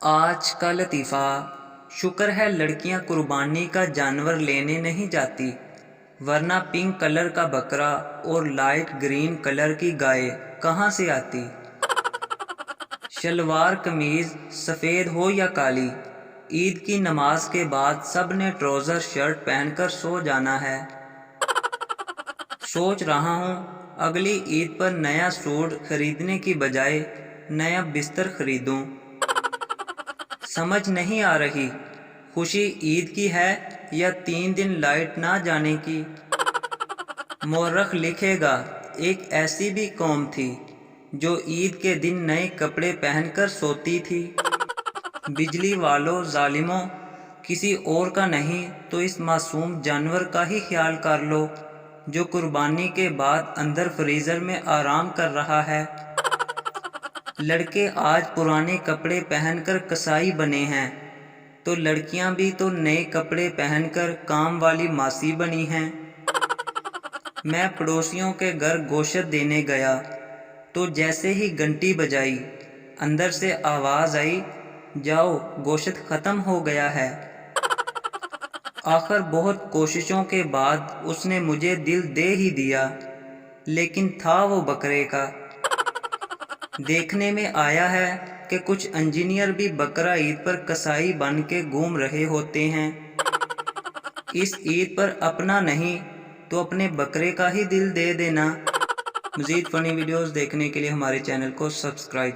آج کا لطیفہ۔ شکر ہے لڑکیاں قربانی کا جانور لینے نہیں جاتی، ورنہ پنک کلر کا بکرا اور لائٹ گرین کلر کی گائے کہاں سے آتی۔ شلوار قمیض سفید ہو یا کالی، عید کی نماز کے بعد سب نے ٹراؤزر شرٹ پہن کر سو جانا ہے۔ سوچ رہا ہوں اگلی عید پر نیا سوٹ خریدنے کی بجائے نیا بستر خریدوں۔ سمجھ نہیں آ رہی خوشی عید کی ہے یا 3 دن لائٹ نہ جانے کی۔ مورخ لکھے گا ایک ایسی بھی قوم تھی جو عید کے دن نئے کپڑے پہن کر سوتی تھی۔ بجلی والوں ظالموں، کسی اور کا نہیں تو اس معصوم جانور کا ہی خیال کر لو جو قربانی کے بعد اندر فریزر میں آرام کر رہا ہے۔ لڑکے آج پرانے کپڑے پہن کر کسائی بنے ہیں تو لڑکیاں بھی تو نئے کپڑے پہن کر کام والی ماسی بنی ہیں۔ میں پڑوسیوں کے گھر گوشت دینے گیا تو جیسے ہی گھنٹی بجائی اندر سے آواز آئی، جاؤ گوشت ختم ہو گیا ہے۔ آخر بہت کوششوں کے بعد اس نے مجھے دل دے ہی دیا، لیکن تھا وہ بکرے کا۔ دیکھنے میں آیا ہے کہ کچھ انجینئر بھی بقرہ عید پر کسائی بن کے گھوم رہے ہوتے ہیں۔ اس عید پر اپنا نہیں تو اپنے بکرے کا ہی دل دے دینا۔ مزید فنی ویڈیوز دیکھنے کے لیے ہمارے چینل کو سبسکرائب